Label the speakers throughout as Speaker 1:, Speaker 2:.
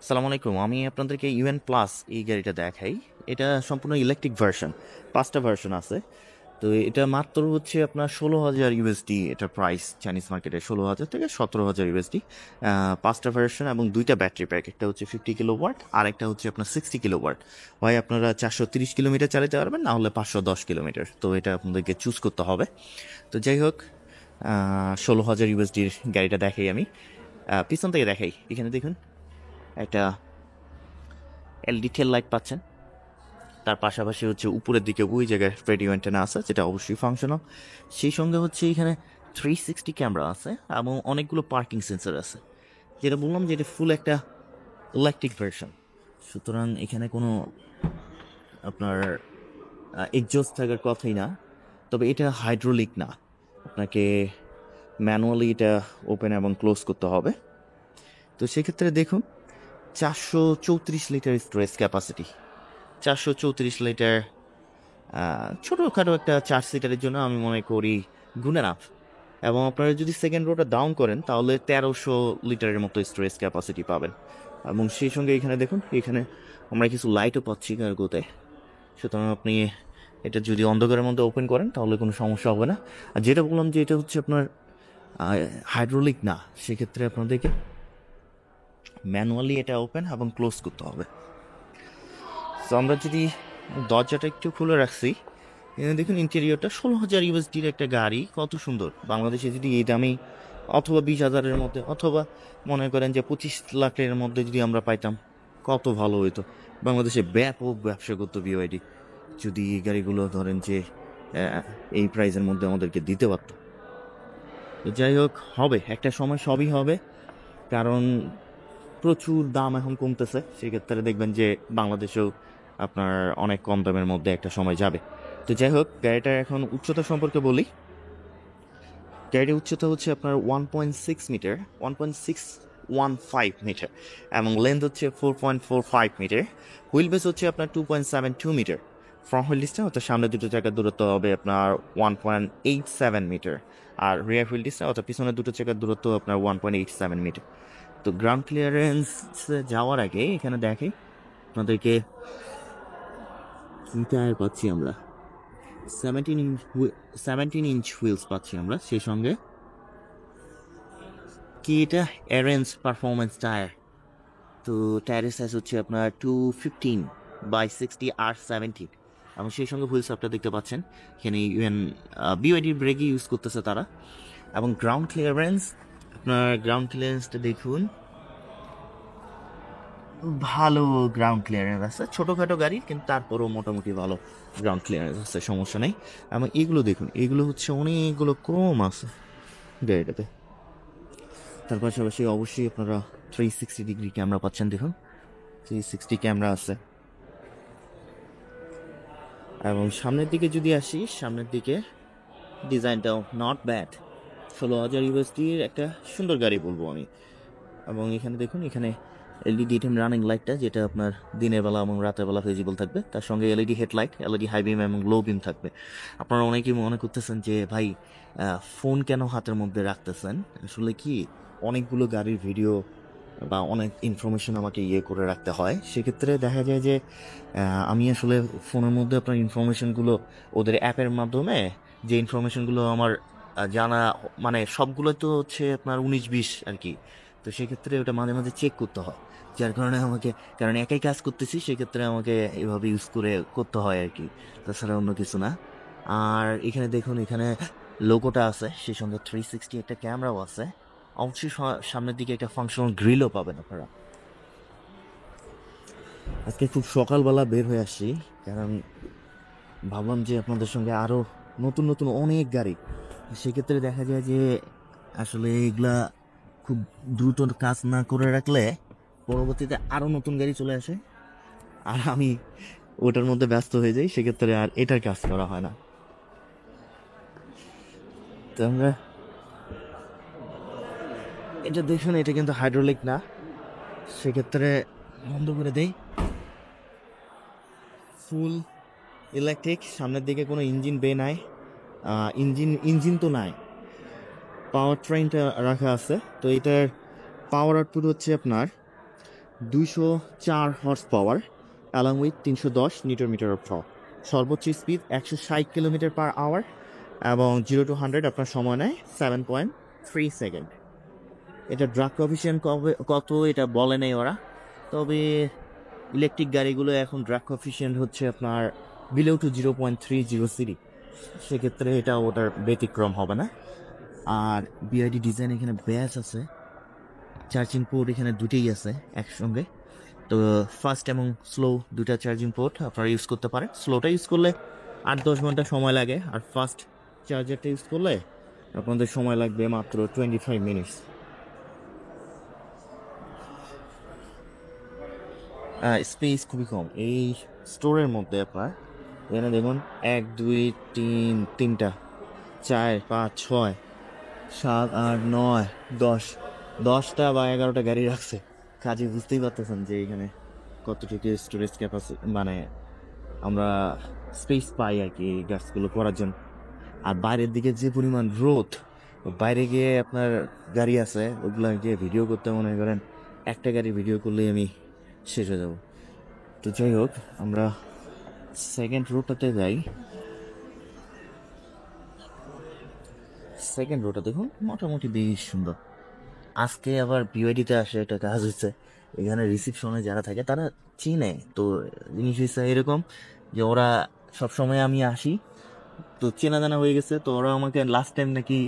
Speaker 1: সালাম আলাইকুম। আমি আপনাদেরকে ইউএন প্লাস এই গাড়িটা দেখাই। এটা সম্পূর্ণ ইলেকট্রিক ভার্সন, 5টা ভার্সন আছে। তো এটা মাত্র হচ্ছে আপনার 16,000 ইউএসডি। এটা প্রাইস চাইনিজ মার্কেটে 16,000 থেকে 17,000 ইউএসডি। 5টা ভার্সন এবং 2টা ব্যাটারি প্যাক, একটা হচ্ছে 50 কিলোওয়াট আর একটা হচ্ছে আপনার 60 কিলোওয়াট। হয় আপনারা 430 কিলোমিটার চালাতে পারবেন, না হলে 510 কিলোমিটার। তো এটা আপনাদেরকে চুজ করতে হবে। তো যাই হোক, 16,000 ইউএসডির গাড়িটা দেখাই আমি। পিছন থেকে দেখাই, এখানে দেখুন একটা এলইডি টেল লাইট পাচ্ছেন। তার পাশাপাশি হচ্ছে উপরের দিকে ওই জায়গায় রেডিও অ্যান্টেনা আছে, যেটা অবশ্যই ফাংশনাল। সেই সঙ্গে হচ্ছে এখানে 360 ক্যামেরা আছে এবং অনেকগুলো পার্কিং সেন্সর আছে। যেটা বললাম যে এটা ফুল একটা ইলেকট্রিক ভার্সন, সুতরাং এখানে কোনো আপনার এক্সজস্ট থাকার কথাই না। তবে এটা হাইড্রোলিক না, আপনাকে ম্যানুয়ালি এটা ওপেন এবং ক্লোজ করতে হবে। তো সেক্ষেত্রে দেখুন, 434 লিটার স্টোরেজ ক্যাপাসিটি। 434 লিটার ছোটোখাটো একটা 4 সিটারের জন্য আমি মনে করি গুড এনাফ। এবং আপনারা যদি সেকেন্ড রোটা ডাউন করেন তাহলে 1300 লিটারের মতো স্টোরেজ ক্যাপাসিটি পাবেন। এবং সেই সঙ্গে এখানে দেখুন, এখানে আমরা কিছু লাইটও পাচ্ছি কার্গোতে। সুতরাং আপনি এটা যদি অন্ধকারের মধ্যে ওপেন করেন তাহলে কোনো সমস্যা হবে না। আর যেটা বললাম যে এটা হচ্ছে আপনার হাইড্রোলিক না, সেক্ষেত্রে আপনাদেরকে ম্যানুয়ালি এটা ওপেন এবং ক্লোজ করতে হবে। তো আমরা যদি দরজাটা একটু খুলে রাখছি, এখানে দেখুন ইন্টেরিয়রটা 16,000 ইউএসডির একটা গাড়ি কত সুন্দর। বাংলাদেশে যদি এই দামি অথবা 20,000-এর মধ্যে, অথবা মনে করেন যে 25 লাখের মধ্যে যদি আমরা পাইতাম, কত ভালো হইতো। বাংলাদেশে ব্যাপক ব্যবসা করতো বিওআইডি, যদি এই গাড়িগুলো ধরেন যে এই প্রাইসের মধ্যে আমাদেরকে দিতে পারতো। তো যাই হোক, হবে একটা সময়, সবই হবে। কারণ প্রচুর দাম এখন কমতেছে, সেক্ষেত্রে দেখবেন যে বাংলাদেশেও আপনার অনেক কম দামের মধ্যে একটা সময় যাবে। তো যাই হোক, গাড়িটার এখন উচ্চতা সম্পর্কে বলি। গাড়িটির উচ্চতা হচ্ছে আপনার 1.6 মিটার, 1.615 মিটার, এবং লেন্থ হচ্ছে 4.45 মিটার। হুইল বেস হচ্ছে আপনার 2.72 মিটার। ফ্রন্ট হুইল ডিস্টেন্স অর্থাৎ সামনে দুটো চাকার দূরত্ব হবে আপনার 1.87 মিটার। আর রিয়ার হুইল ডিস্টেন্স অর্থাৎ পিছনে দুটো চাকার দূরত্ব আপনার 1.87 মিটার। তো গ্রাউন্ড ক্লিয়ারেন্স যাওয়ার আগে এখানে দেখে আপনাদেরকে কি টায়ার পাচ্ছি আমরা। 17 ইঞ্চ 17 ইঞ্চ হুইলস পাচ্ছি আমরা। সেই সঙ্গে কি এটা অ্যারেঞ্জ পারফরমেন্স টায়ার। তো টায়ারের সাইজ হচ্ছে আপনার 215/60 R70। এবং সেই সঙ্গে হুইলস আপনারা দেখতে পাচ্ছেন এখানে ইউএন বিওআইডির ব্রেকই ইউজ করতেছে তারা। এবং গ্রাউন্ড ক্লিয়ারেন্স, আপনার গ্রাউন্ড ক্লিয়ারেন্সটা দেখুন, ভালো গ্রাউন্ড ক্লিয়ারেন্স আছে। ছোটোখাটো গাড়ি কিন্তু তারপরেও মোটামুটি ভালো গ্রাউন্ড ক্লিয়ারেন্স আছে, সমস্যা নেই। এবং এগুলো দেখুন, এগুলো হচ্ছে অনেকগুলো ক্রোম আছে গাড়িটাতে। তার পাশাপাশি অবশ্যই আপনারা 360 ডিগ্রি ক্যামেরা পাচ্ছেন। দেখুন 360 ক্যামেরা আছে। এবং সামনের দিকে যদি আসি, সামনের দিকে ডিজাইনটাও নট ব্যাড। 16,000 ইউএসডির একটা সুন্দর গাড়ি বলবো আমি। এবং এখানে দেখুন, এখানে এলইডি ডিম রানিং লাইটটা, যেটা আপনার দিনের বেলা এবং রাতের বেলা ভিজিবল থাকবে। তার সঙ্গে LED headlight, LED high beam এবং লো বিম থাকবে। আপনারা অনেকেই মনে করতেছেন যে ভাই ফোন কেন হাতের মধ্যে রাখতেছেন। আসলে কি, অনেকগুলো গাড়ির ভিডিও বা অনেক ইনফরমেশন আমাকে করে রাখতে হয়। সেক্ষেত্রে দেখা যায় যে আমি আসলে ফোনের মধ্যে আপনার ইনফরমেশনগুলো ওদের অ্যাপের মাধ্যমে, যে ইনফরমেশনগুলো আমার জানা, মানে সবগুলো তো হচ্ছে আপনার 19-20 আর কি। তো সেক্ষেত্রে ওটা মাঝে মাঝে চেক করতে হয়, যার কারণে আমাকে, কারণ একাই কাজ করতেছি, সেক্ষেত্রে আমাকে এভাবে ইউজ করে করতে হয় আর কি। তাছাড়া অন্য কিছু না। আর এখানে দেখুন, এখানে লোগোটা আছে, সেই সঙ্গে 360 একটা ক্যামেরাও আছে। অবশ্যই সামনের দিকে একটা ফাংশনাল গ্রিলও পাবেন আপনারা। আজকে খুব সকালবেলা বের হয়ে আসছি, কারণ ভাবলাম যে আপনাদের সঙ্গে আরও নতুন নতুন অনেক গাড়ি। সেক্ষেত্রে দেখা যায় যে আসলে এগুলা খুব দ্রুত কাজ না করে রাখলে পরবর্তীতে আরও নতুন গাড়ি চলে আসে, আর আমি ওটার মধ্যে ব্যস্ত হয়ে যাই, সেক্ষেত্রে আর এটার কাজ করা হয় না। তো আমরা এটা দেখুন, এটা কিন্তু হাইড্রোলিক না, সেক্ষেত্রে বন্ধ করে দেই। ফুল ইলেকট্রিক, সামনের দিকে কোনো ইঞ্জিন বে নাই। ইঞ্জিন তো নাই, পাওয়ার ট্রেনটা রাখা আছে। তো এটার পাওয়ার আউটপুট হচ্ছে আপনার 204 horse power along with 310 newton metre of torque. সর্বোচ্চ স্পিড 160 কিলোমিটার/আওয়ার এবং 0 to 100 আপনার সময় নেয় 7.3 সেকেন্ড। এটা ড্রাগ কফিশিয়েন্ট কত এটা বলে নেই ওরা, তবে ইলেকট্রিক গাড়িগুলো এখন ড্রাগ কফিশিয়েন্ট হচ্ছে আপনার বিলো টু 0.30 সেক্ষেত্রে এটা ওটার ব্যতিক্রম হবে না। আর বিআইডি ডিজাইন এখানে ব্যাচ আছে, চার্জিং পোর্ট এখানে দুটোই আছে একসঙ্গে। তো ফাস্ট এবং স্লো দুটা চার্জিং পোর্ট আপনারা ইউজ করতে পারেন। স্লোটা ইউজ করলে 8-10 ঘন্টা সময় লাগে, আর ফাস্ট চার্জারটা ইউজ করলে আপনাদের সময় লাগবে মাত্র 25 মিনিটস। স্পেস খুবই কম এই স্টোরের মধ্যে। আপনার এখানে দেখুন 1 2 3 3টা 4 5 6 7 8 9 10টা বা 11টা গাড়ি রাখছে। কাজে বুঝতেই পারতেছেন যে এখানে কতটুকু স্টোরেজ ক্যাপাসিটি, মানে আমরা স্পেস পাই আর কি এই গাছগুলো করার জন্য। আর বাইরের দিকে যে পরিমাণ রোদ, বাইরে গিয়ে আপনার গাড়ি আছে ওগুলো গিয়ে ভিডিও করতে মনে করেন একটা গাড়ি ভিডিও করলেই আমি শেষ হয়ে যাব। তো যাই হোক, আমরা সেকেন্ড রোডটাতে যাই। সেকেন্ড রোডটা দেখুন মোটামুটি বেশ সুন্দর। আজকে আবার বিওয়াইডিতে আসে একটা কাজ হচ্ছে, এখানে রিসিপশনে যারা থাকে তারা চিনে। তো জিনিস হচ্ছে এরকম যে ওরা সবসময় আমি আসি তো চেনা জানা হয়ে গেছে। তো ওরা আমাকে লাস্ট টাইম নাকি,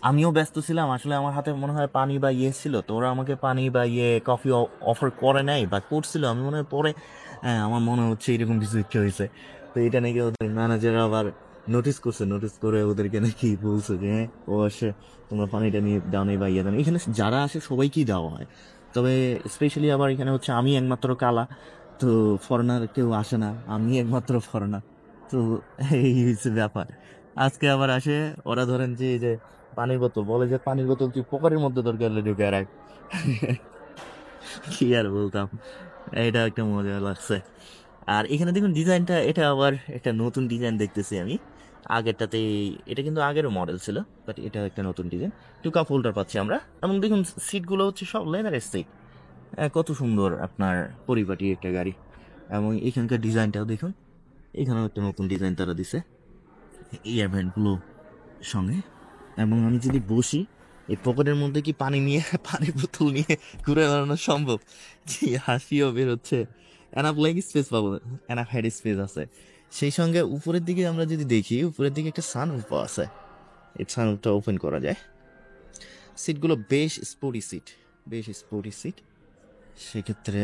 Speaker 1: আমিও ব্যস্ত ছিলাম আসলে, আমার হাতে মনে হয় পানি বা ইয়ে ছিল, তো ওরা আমাকে পানি বা কফি অফার করে নাই বা করছিল আমি মনে হয় পরে। হ্যাঁ, আমার মনে হচ্ছে এরকম কিছু ইচ্ছে হয়েছে। তো এটা নাকি ওদের ম্যানেজার আবার নোটিস করছে, নোটিস করে ওদেরকে নাকি বলছে যে হ্যাঁ ও আসে তোমরা পানিটা নিয়ে দাও নেই বা ইয়ে দাও। এখানে যারা আসে সবাইকেই দেওয়া হয়, তবে স্পেশালি আবার এখানে হচ্ছে আমি একমাত্র কালা, তো ফরেনার কেউ আসে না, আমি একমাত্র ফরেনার। তো এই হচ্ছে ব্যাপার। আজকে আবার আসে ওরা, ধরেন যে এই যে পানির বোতল বলে যে পানির বোতল তুই পকেটের মধ্যে দরকার হলে ঢুকে রাখ। কি আর বলতাম, এটা একটা মজা লাগছে। আর এখানে দেখুন ডিজাইনটা, এটা আবার একটা নতুন ডিজাইন দেখতেছি আমি। আগেরটাতে এটা কিন্তু আগেরও মডেল ছিল, বাট এটা একটা নতুন ডিজাইন। টু কাপ হোল্ডার পাচ্ছি আমরা, এবং দেখুন সিটগুলো হচ্ছে সব লেদারের সিট। কত সুন্দর আপনার পরিপাটি একটা গাড়ি। এবং এখানকার ডিজাইনটাও দেখুন, এখানেও একটা নতুন ডিজাইন তারা দিছে এয়ার ভেন্টগুলো সঙ্গে। এবং আমি যদি বসি এই পকেটের মধ্যে কি পানি নিয়ে পানির বোতল নিয়ে ঘুরে বেড়ানো সম্ভব? জি, হাসিও বের হচ্ছে। এনাফ লেগ স্পেস পাবো, এনাফ হেড স্পেস আছে। সেই সঙ্গে উপরের দিকে আমরা যদি দেখি, উপরের দিকে একটা সানরুফ আছে, এই সানরুফটা ওপেন করা যায়। সিটগুলো বেশ স্পোর্টি সিট, বেশ স্পোর্টি সিট। সেক্ষেত্রে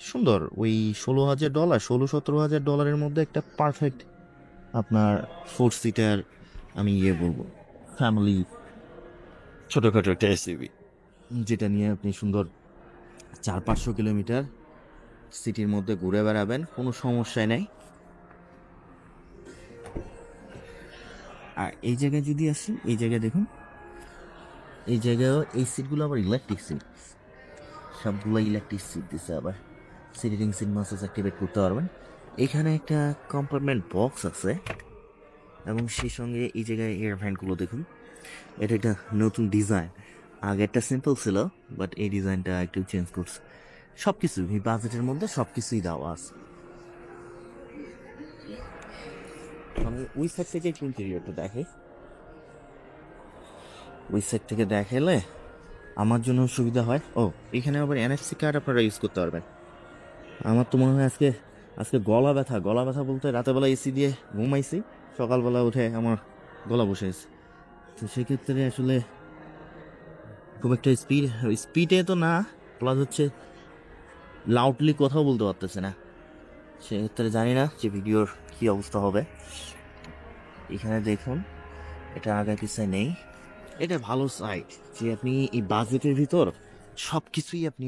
Speaker 1: সুন্দর। ওই $16,000 $17,000 মধ্যে একটা পারফেক্ট আপনার 4 সিটার আমি বলবো ফ্যামিলি ছোটোখাটো একটা এসইউভি, যেটা নিয়ে আপনি সুন্দর 400-500 কিলোমিটার সিটির মধ্যে ঘুরে বেড়াবেন, কোনো সমস্যাই নেই। আর এই জায়গায় যদি আসি, এই জায়গায় দেখুন, এই জায়গায় এই সিটগুলো আবার ইলেকট্রিক সিট, সবগুলো ইলেকট্রিক সিট দিচ্ছে। আবার সিটিং সিট মাসেজ অ্যাক্টিভেট করতে পারবেন। এখানে একটা কম্পার্টমেন্ট বক্স আছে, এবং সেই সঙ্গে এই জায়গায় এয়ার ভ্যান্টগুলো দেখুন, এটা একটা নতুন ডিজাইন। আগেরটা সিম্পল ছিল, বাট এই ডিজাইনটা একটু চেঞ্জ করছে। সব কিছু এই বাজেটের মধ্যে সব কিছুই দেওয়া আছে। আমি ওই সাইড থেকে একটু ইন্টেরিয়রটা দেখে, ওই সাইড থেকে দেখালে আমার জন্য সুবিধা হয়। ও, এখানে আবার এনএফসি কার্ড আপনারা ইউজ করতে পারবেন। আমার তো মনে হয় আজকে আজকে গলা ব্যথা, গলা ব্যথা বলতে রাতেরবেলা এসি দিয়ে ঘুমাইছি, সকালবেলা উঠে আমার গলা বসে গেছে। তো সেক্ষেত্রে আসলে খুব একটা স্পিডে তো না, প্লাস হচ্ছে লাউডলি কথাও বলতে পারতেছে না। সেক্ষেত্রে জানি না যে ভিডিওর কী অবস্থা হবে। এখানে দেখুন, এটা আগে পিছায় নেই। এটা ভালো সাইট যে আপনি এই বাজেটের ভিতর সব কিছুই আপনি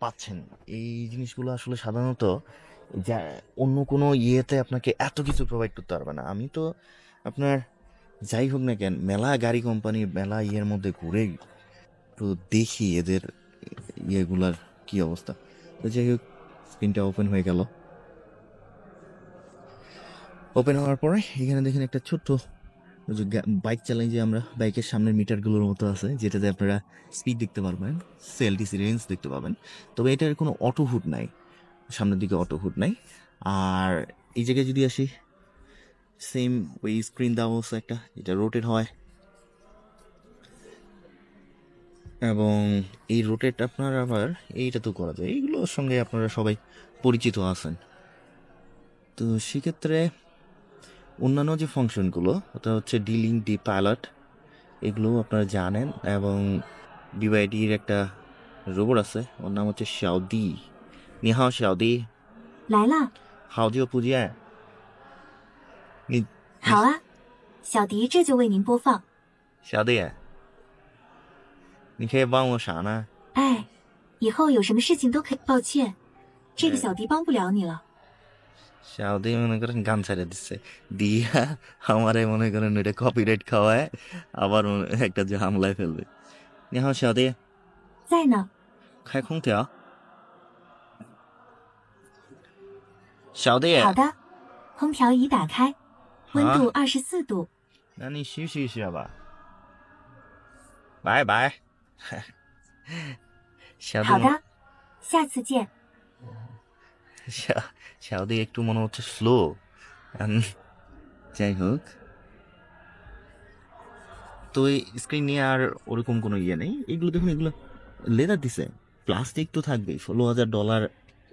Speaker 1: পাচ্ছেন। এই জিনিসগুলো আসলে সাধারণত যা অন্য কোনো ইয়েতে আপনাকে এত কিছু প্রোভাইড করতে পারবে না। আমি তো আপনার যাই হোক না কেন, মেলা গাড়ি কোম্পানি মেলা ইয়ের মধ্যে ঘুরে তো দেখি এদের ইয়েগুলার কি অবস্থা। তো যাই হোক, স্ক্রিনটা ওপেন হয়ে গেল। ওপেন হওয়ার পরে এখানে দেখেন একটা ছোট্ট ওই যে বাইক চালাই যে আমরা বাইকের সামনের মিটারগুলোর মতো আছে, যেটাতে আপনারা স্পিড দেখতে পারবেন, সিএলটিসি রেঞ্জ দেখতে পাবেন। তবে এটার কোনো অটো হুড নাই, সামনের দিকে অটো হুড নাই। আর এই জায়গায় যদি আসি, সেম ওই স্ক্রিন দেওয়া আছে একটা, যেটা রোটেট হয়, এবং এই রোটেট আপনার আবার এইটা তো করা যায়, এইগুলোর সঙ্গে আপনারা সবাই পরিচিত আছেন। তো সেক্ষেত্রে অন্যান্য যে ফাংশনগুলো, ওটা হচ্ছে ডিলিং ডি পাইলট, এগুলোও আপনারা জানেন। এবং বিওয়াইডির একটা রোবট আছে, ওর নাম হচ্ছে শাওদি। নিহাও শাওদি,
Speaker 2: 来啦，
Speaker 1: হাউজিও পুজিয়া। নি
Speaker 2: 好啊，小迪这就为您播放。
Speaker 1: শাওদি, 你可以帮我啥呢？
Speaker 2: 哎，以后有什么事情都可以。抱歉，这个小迪帮不了你了。
Speaker 1: শাওদি মনে করেন গান ছেড়ে দিচ্ছে, দিয়া আমারে মনে করেন এটা কপিরাইট খাওয়ায় আবার একটা যে হামলায় ফেলবে। নিহাও শাওদি,
Speaker 2: 在呢，
Speaker 1: 开空调。小弟，
Speaker 2: 好的，空调已打开，温度24度。
Speaker 1: 那你休息一下吧，拜拜。小弟，
Speaker 2: 好的，下次见。
Speaker 1: 小弟একটু মনে হচ্ছে স্লো। যাই হোক, তো এই স্ক্রিন নিয়ে আর ওরকম কোনো ইয়ে নেই। এগুলো দেখুন, এগুলো লেদার দিছে, প্লাস্টিক তো থাকবেই। $16,000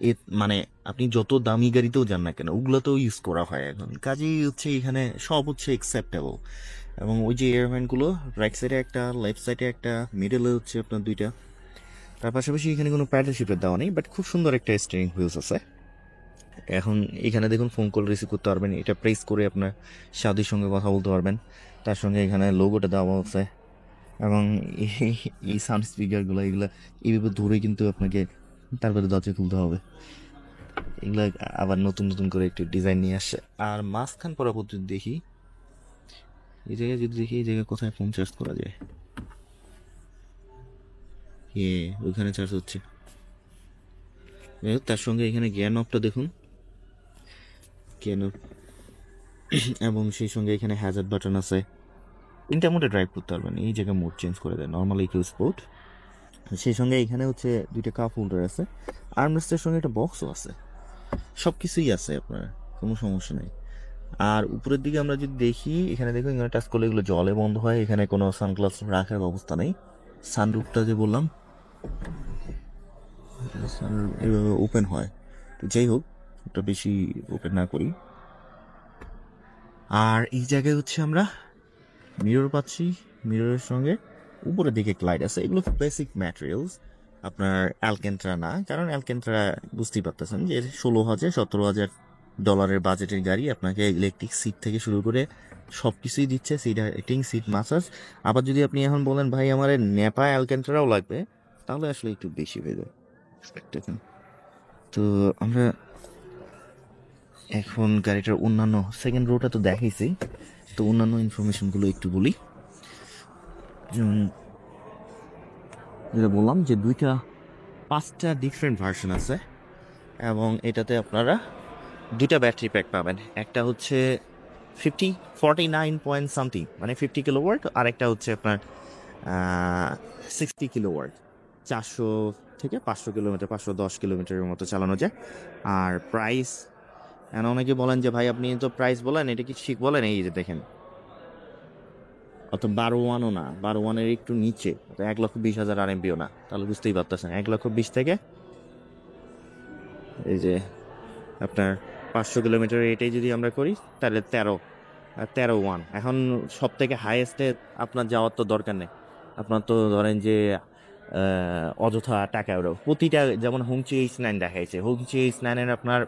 Speaker 1: এ মানে আপনি যত দামি গাড়িতেও যান না কেন, ওগুলোতেও ইউজ করা হয় এখন। কাজেই হচ্ছে এখানে সব হচ্ছে অ্যাকসেপ্টেবল। এবং ওই যে এয়ারভ্যানগুলো, রাইট সাইডে একটা, লেফট সাইডে একটা, মিডলে হচ্ছে আপনার দুইটা। তার পাশাপাশি এখানে কোনো প্যাডেল শিপের দেওয়া নেই, বাট খুব সুন্দর একটা স্টিয়ারিং হুইলস আছে। এখন এখানে দেখুন ফোন কল রিসিভ করতে পারবেন, এটা প্রেস করে আপনার সাদির সঙ্গে কথা বলতে পারবেন। তার সঙ্গে এখানে লোগোটা দেওয়া আছে। এবং এই সাউন্ড স্পিকারগুলো, এগুলো এইভাবে ধরে কিন্তু আপনাকে তারপরে দরজা খুলতে হবে। এগুলো আবার নতুন নতুন করে একটু ডিজাইন নিয়ে আসছে। আর মাঝখান পরাপর যদি দেখি, এই জায়গায় যদি দেখি, এই জায়গায় কোথায় ফোন চার্জ করা যায়, ওইখানে চার্জ হচ্ছে। তার সঙ্গে এখানে গিয়ার নবটা দেখুন, গিয়ার নব, এবং সেই সঙ্গে এখানে হ্যাজার্ড বাটন আছে। তিনটা মোডে ড্রাইভ করতে পারবেন, এই জায়গায় মোড চেঞ্জ করে দেয়, নর্মাল, ইকো, স্পোর্ট। সেই সঙ্গে এখানে হচ্ছে দুইটা কাপ হোল্ডার আছে, আর্মরেস্টের সঙ্গে একটা বক্সও আছে, সব কিছুই আছে আপনার, কোনো সমস্যা নেই। আর উপরের দিকে আমরা যদি দেখি, এখানে দেখুন, এখানে টাচ করলে এগুলো জলে বন্ধ হয়। এখানে কোনো সানগ্লাস রাখার ব্যবস্থা নেই। সানরুফটা যে বললাম, এভাবে ওপেন হয়। তো যাই হোক, ওটা বেশি ওপেন না করি। আর এই জায়গায় হচ্ছে আমরা মিরর পাচ্ছি, মিররের সঙ্গে উপরের দিকে গ্লাইড আছে। এগুলো বেসিক ম্যাটেরিয়ালস, আপনার অ্যালকেন্ট্রা না, কারণ অ্যালকেন্ট্রা বুঝতেই পারতেছেন যে $16,000-17,000 বাজেটের গাড়ি আপনাকে ইলেকট্রিক সিট থেকে শুরু করে সব কিছুই দিচ্ছে, সিট হাইটিং, সিট মাসাজ। আবার যদি আপনি এখন বলেন ভাই আমার নেপা অ্যালকেন্ট্রাও লাগবে, তাহলে আসলে একটু বেশি হয়ে যায়। তো আমরা এখন গাড়িটার অন্যান্য সেকেন্ড রোটা তো দেখাইছি, তো অন্যান্য ইনফরমেশনগুলো একটু বলি। যেমন যেটা বললাম যে 5টা ডিফারেন্ট ভার্সন আছে, এবং এটাতে আপনারা 2টা ব্যাটারি প্যাক পাবেন। একটা হচ্ছে 49 পয়েন্ট সামথিং, মানে 50 কিলোওয়াট, আর একটা হচ্ছে আপনার 60 কিলোওয়াট, 400 থেকে 500 কিলোমিটার, 510 কিলোমিটারের মতো চালানো যায়। আর প্রাইস, অনেকে বলেন যে ভাই আপনি তো প্রাইস বলেন, এটা কি ঠিক বলেন? এই যে দেখেন, অত 12,000ও না, 12,000-এর একটু নিচে, 1,20,000 RMB-ও না। তাহলে বুঝতেই পারতেছেন, 1,20,000 থেকে এই যে আপনার 500 কিলোমিটার, এটাই যদি আমরা করি তাহলে 13,000। এখন সব থেকে হাইয়েস্টে আপনার যাওয়ার তো দরকার নেই। আপনার তো ধরেন যে অযথা টাকা ওরা প্রতিটা, যেমন হুংচি H9 দেখাইছে, হুংচি H9-এর আপনার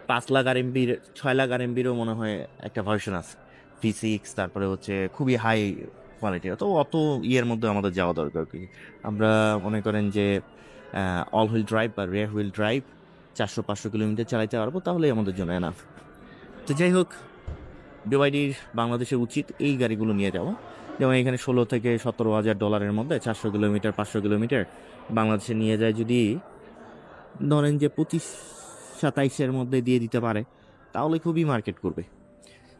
Speaker 1: 5 লাখ RMB-র, 6 লাখ RMB-রও মনে হয় একটা ভার্সন আছে, V6। তারপরে হচ্ছে খুবই হাই কোয়ালিটি। তো অত ইয়ের মধ্যে আমাদের যাওয়া দরকার কি? আমরা মনে করেন যে অল হুইল ড্রাইভ বা রিয়ার হুইল ড্রাইভ 400-500 কিলোমিটার চালাতে পারবো, তাহলেই আমাদের জন্য এনাফ। তো যাই হোক, বিওয়াইডির বাংলাদেশে উচিত এই গাড়িগুলো নিয়ে যাওয়া। যেমন এখানে $16,000-17,000 মধ্যে 400 কিলোমিটার, 500 কিলোমিটার বাংলাদেশে নিয়ে যায়, যদি ধরেন যে 25-27-এর মধ্যে দিয়ে দিতে পারে, তাহলে খুবই মার্কেট করবে।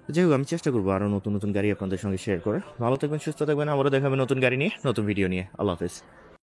Speaker 1: যাই হোক, আমি চেষ্টা করবো আরও নতুন নতুন গাড়ি আপনাদের সঙ্গে শেয়ার করে। ভালো থাকবেন, সুস্থ থাকবেন, আবারও দেখাবেন নতুন গাড়ি নিয়ে, নতুন ভিডিও নিয়ে। আল্লাহ হাফেজ।